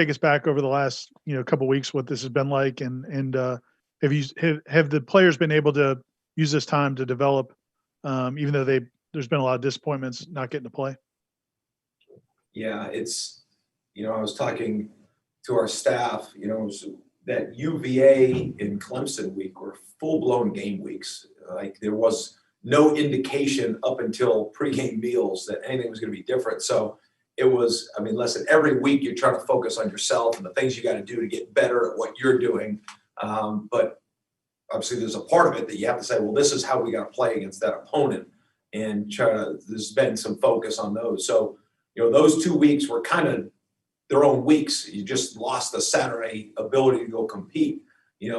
take us back over the last couple of weeks what this has been like, and have the players been able to use this time to develop, even though there's been a lot of disappointments not getting to play? Yeah, it's I was talking to our staff. That UVA and Clemson week were full-blown game weeks. Like there was no indication up until pregame meals that anything was going to be different. So it was, listen, every week you're trying to focus on yourself and the things you got to do to get better at what you're doing. But obviously there's a part of it that you have to say, well, this is how we got to play against that opponent, and there's been some focus on those. So, those 2 weeks were kind of their own weeks. You just lost the Saturday ability to go compete,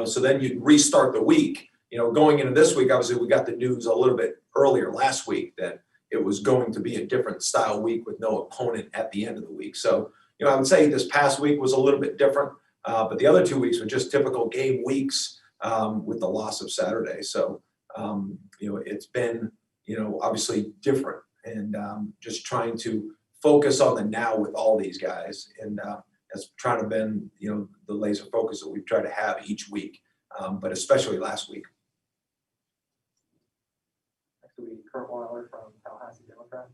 so then you restart the week. Going into this week, obviously we got the news a little bit earlier last week that it was going to be a different style week with no opponent at the end of the week. So, I would say this past week was a little bit different, but the other 2 weeks were just typical game weeks with the loss of Saturday. So, it's been, obviously different, and just trying to focus on the now with all these guys. And that's trying to been, the laser focus that we've tried to have each week, but especially last week. Next week, Kurt Weiler from Tallahassee Democrat.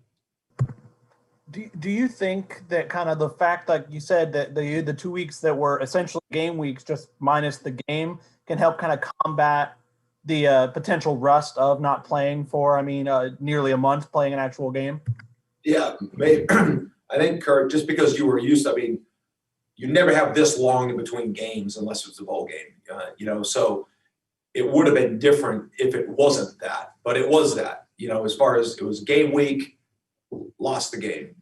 Do you think that kind of the fact, like you said, that the 2 weeks that were essentially game weeks, just minus the game, can help kind of combat the potential rust of not playing for, nearly a month playing an actual game? Yeah, maybe. I think, Kurt, just because you were used to, you never have this long in between games unless it's a bowl game, so it would have been different if it wasn't that, but it was that, as far as it was game week, lost the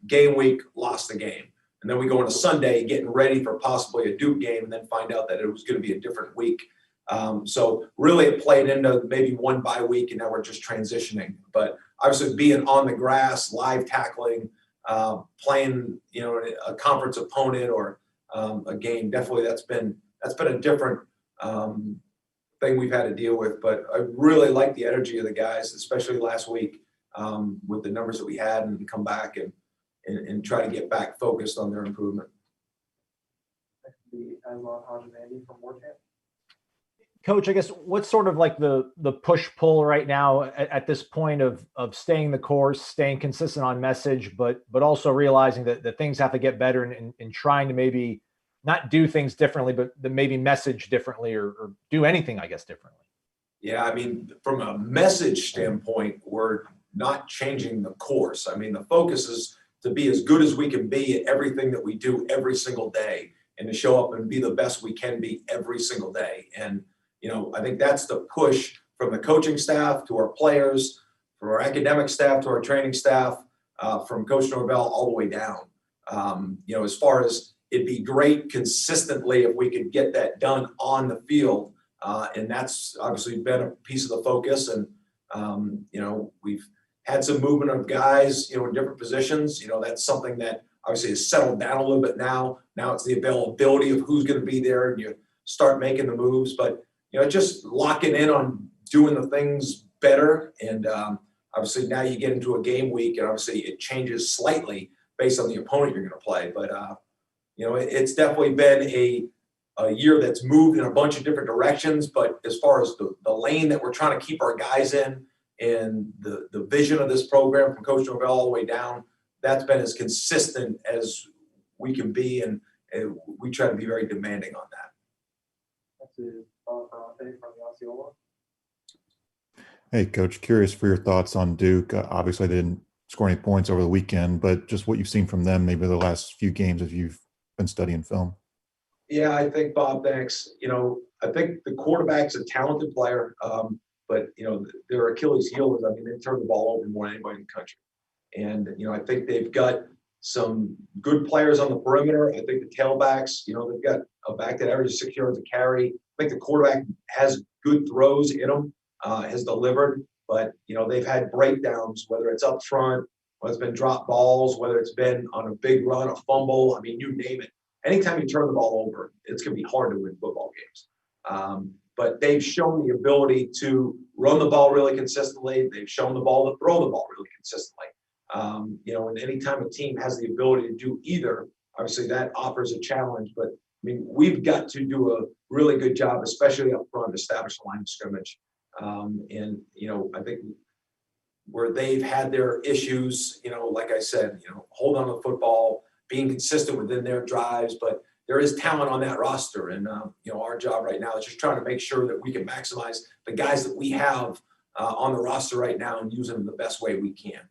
game week, lost the game. And then we go into Sunday getting ready for possibly a Duke game and then find out that it was going to be a different week. So really it played into maybe one bye week, and now we're just transitioning. But obviously being on the grass, live tackling, playing, a conference opponent or a game, definitely that's been a different thing we've had to deal with. But I really like the energy of the guys, especially last week with the numbers that we had, and come back and try to get back focused on their improvement. Next will be Aslan Hajimandi from Warchant. Coach, I guess what's sort of like the push-pull right now at this point of staying the course, staying consistent on message, but also realizing that things have to get better and trying to maybe not do things differently, but maybe message differently or do anything, I guess, differently? Yeah, from a message standpoint, we're not changing the course. The focus is to be as good as we can be at everything that we do every single day, and to show up and be the best we can be every single day. And I think that's the push from the coaching staff to our players, from our academic staff to our training staff, from Coach Norvell all the way down. As far as it'd be great consistently if we could get that done on the field. And that's obviously been a piece of the focus. And, we've had some movement of guys, in different positions. That's something that obviously has settled down a little bit now. Now it's the availability of who's going to be there, and you start making the moves. But just locking in on doing the things better. And obviously now you get into a game week, and obviously it changes slightly based on the opponent you're going to play. But, it's definitely been a year that's moved in a bunch of different directions. But as far as the lane that we're trying to keep our guys in, and the vision of this program from Coach Norvell all the way down, that's been as consistent as we can be. And we try to be very demanding on that. That's it. From the Osceola. Hey, Coach, curious for your thoughts on Duke. Obviously, they didn't score any points over the weekend, but just what you've seen from them maybe the last few games as you've been studying film. Yeah, I think, Bob, thanks. I think the quarterback's a talented player, but, their Achilles heel is, they turn the ball over more than anybody in the country. And, I think they've got some good players on the perimeter. I think the tailbacks, they've got a back that averages 6 yards a carry. I think the quarterback has good throws in him, has delivered, but, they've had breakdowns, whether it's up front, whether it's been drop balls, whether it's been on a big run, a fumble, you name it. Anytime you turn the ball over, it's going to be hard to win football games. But they've shown the ability to run the ball really consistently. They've shown the ball to throw the ball really consistently. And anytime a team has the ability to do either, obviously that offers a challenge, but I mean, we've got to do a really good job, especially up front, establish the line of scrimmage. And, you know, I think where they've had their issues, you know, like I said, you know, hold on to the football, being consistent within their drives, but there is talent on that roster. And, you know, our job right now is just trying to make sure that we can maximize the guys that we have on the roster right now and use them the best way we can.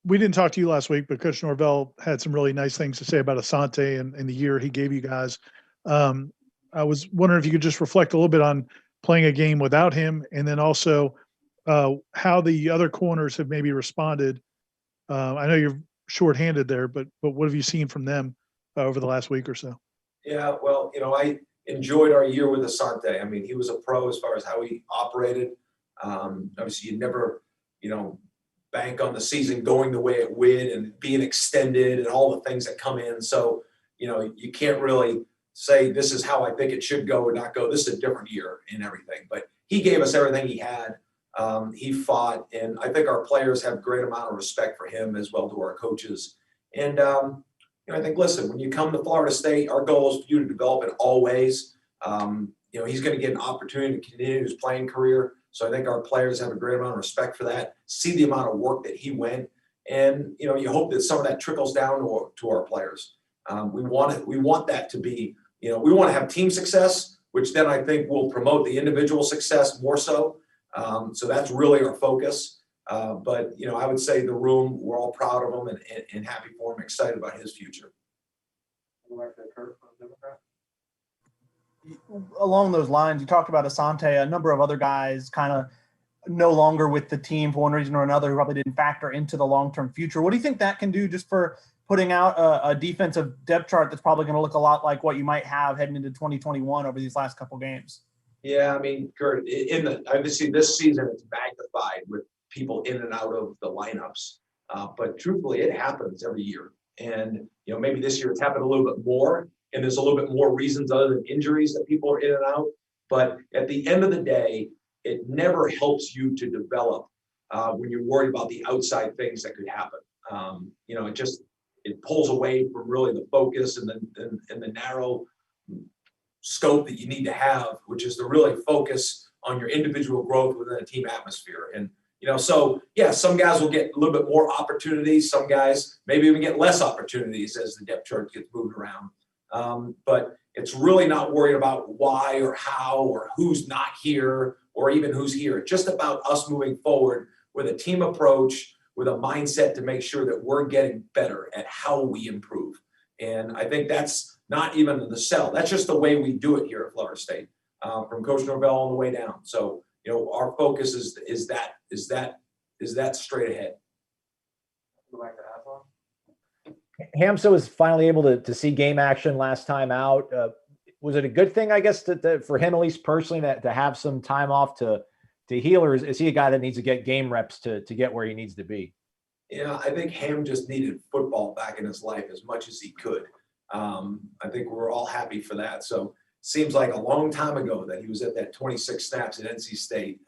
We didn't talk to you last week, but Coach Norvell had some really nice things to say about Asante and the year he gave you guys. I was wondering if you could just reflect a little bit on playing a game without him, and then also how the other corners have maybe responded. I know you're shorthanded there, but what have you seen from them over the last week or so? Yeah, well, you know, I enjoyed our year with Asante. I mean, he was a pro as far as how he operated. Obviously, you never, you know, bank on the season going the way it would and being extended and all the things that come in. So, you know, you can't really say this is how I think it should go or not go. This is a different year in everything. But he gave us everything he had. He fought, and I think our players have a great amount of respect for him as well to our coaches. And you know, I think, listen, when you come to Florida State, our goal is for you to develop in all ways. You know, he's going to get an opportunity to continue his playing career. So I think our players have a great amount of respect for that, see the amount of work that he went. And, you know, you hope that some of that trickles down to our players. We want that to be, you know, we want to have team success, which then I think will promote the individual success more so. So that's really our focus. But, you know, I would say the room, we're all proud of him and happy for him, excited about his future. Along those lines, you talked about Asante, a number of other guys kind of no longer with the team for one reason or another who probably didn't factor into the long-term future. What do you think that can do just for putting out a defensive depth chart that's probably going to look a lot like what you might have heading into 2021 over these last couple games? Yeah, I mean, Kurt, obviously this season it's magnified with people in and out of the lineups. But truthfully, it happens every year. And, you know, maybe this year it's happened a little bit more, and there's a little bit more reasons other than injuries that people are in and out. But at the end of the day, it never helps you to develop when you're worried about the outside things that could happen. You know, it pulls away from really the focus and the narrow scope that you need to have, which is to really focus on your individual growth within a team atmosphere. And, you know, so yeah, some guys will get a little bit more opportunities. Some guys maybe even get less opportunities as the depth chart gets moved around. But it's really not worried about why or how or who's not here or even who's here. It's just about us moving forward with a team approach, with a mindset to make sure that we're getting better at how we improve. And I think that's not even the sell. That's just the way we do it here at Florida State, from Coach Norvell all the way down. So, you know, our focus is that straight ahead. Hamsah was finally able to see game action last time out. Was it a good thing, I guess, for him, at least personally, to have some time off to heal, or is he a guy that needs to get game reps to get where he needs to be? Yeah, I think Ham just needed football back in his life as much as he could. I think we're all happy for that. So seems like a long time ago that he was at that 26 snaps at NC State.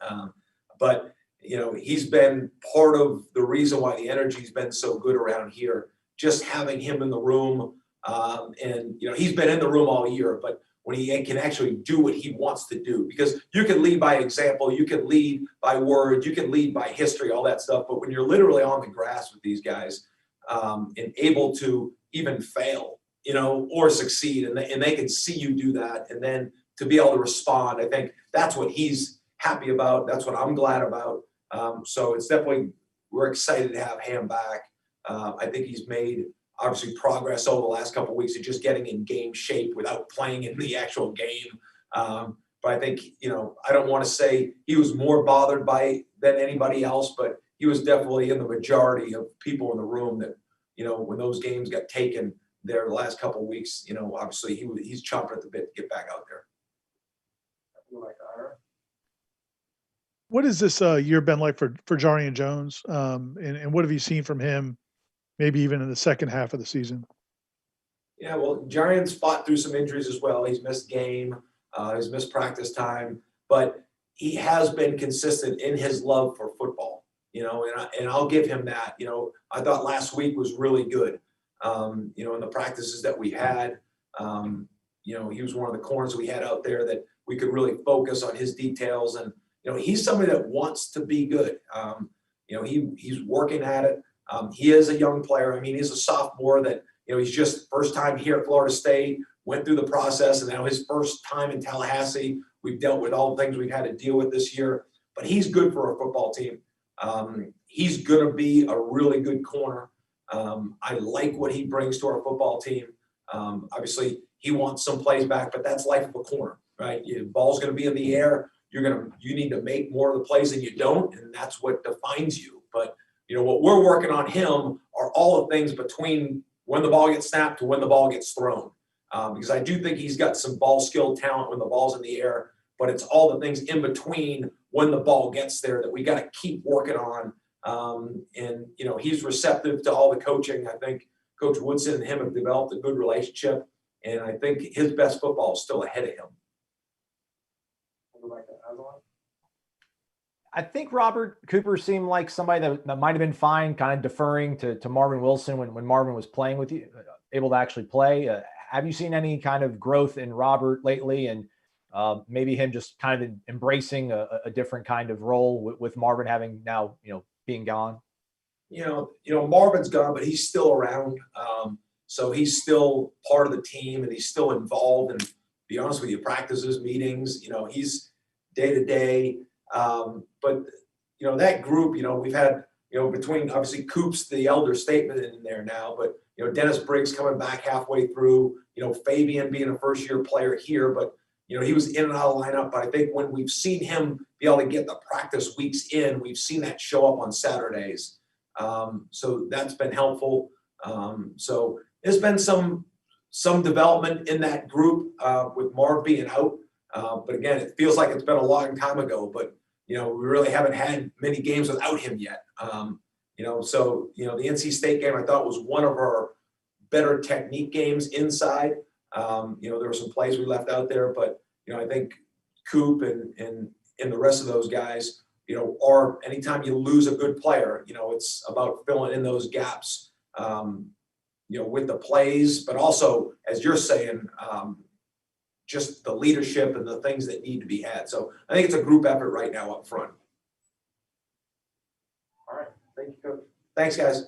But, you know, he's been part of the reason why the energy's been so good around here. Just having him in the room, and, you know, he's been in the room all year, but when he can actually do what he wants to do, because you can lead by example, you can lead by words, you can lead by history, all that stuff. But when you're literally on the grass with these guys, and able to even fail, you know, or succeed, and they can see you do that, and then to be able to respond, I think that's what he's happy about. That's what I'm glad about. So it's definitely, we're excited to have Ham back. I think he's made obviously progress over the last couple of weeks of just getting in game shape without playing in the actual game. But I think, you know, I don't want to say he was more bothered by than anybody else, but he was definitely in the majority of people in the room that, you know, when those games got taken there the last couple of weeks, you know, obviously he's chomping at the bit to get back out there. What has this year been like for Jalen Jones? And what have you seen from him, maybe even in the second half of the season? Yeah, well, Jalen's fought through some injuries as well. He's missed game, he's missed practice time, but he has been consistent in his love for football. and I'll give him that. I thought last week was really good. In the practices that we had, he was one of the corners we had out there that we could really focus on his details. And, he's somebody that wants to be good. He's working at it. He is a young player. I mean, he's a sophomore that, he's just first time here at Florida State, went through the process, and now his first time in Tallahassee. We've dealt with all the things we've had to deal with this year, but he's good for a football team. He's going to be a really good corner. I like what he brings to our football team. Obviously, he wants some plays back, but that's life of a corner, right? The ball's going to be in the air. You need to make more of the plays than you don't, and that's what defines you. But what we're working on him are all the things between when the ball gets snapped to when the ball gets thrown. Because I do think he's got some ball skill talent when the ball's in the air, but it's all the things in between when the ball gets there that we got to keep working on. He's receptive to all the coaching. I think Coach Woodson and him have developed a good relationship, and I think his best football is still ahead of him. I think Robert Cooper seemed like somebody that might have been fine, kind of deferring to Marvin Wilson when Marvin was playing with you, able to actually play. Have you seen any kind of growth in Robert lately, and maybe him just kind of embracing a different kind of role with Marvin having now, being gone? Marvin's gone, but he's still around. So he's still part of the team, and he's still involved in, to be honest with you, practices, meetings. He's day to day. But that group, we've had, between obviously Coops, the elder statesman in there now, but, Dennis Briggs coming back halfway through, Fabian being a first year player here, but, he was in and out of the lineup. But I think when we've seen him be able to get the practice weeks in, we've seen that show up on Saturdays. So that's been helpful. So there's been some development in that group with Marv being out. But again, it feels like it's been a long time ago, but, we really haven't had many games without him yet. So the NC State game I thought was one of our better technique games inside. There were some plays we left out there, but, I think Coop and the rest of those guys, are anytime you lose a good player, it's about filling in those gaps, with the plays, but also, as you're saying, just the leadership and the things that need to be had. So I think it's a group effort right now up front. All right. Thank you, Coach. Thanks, guys.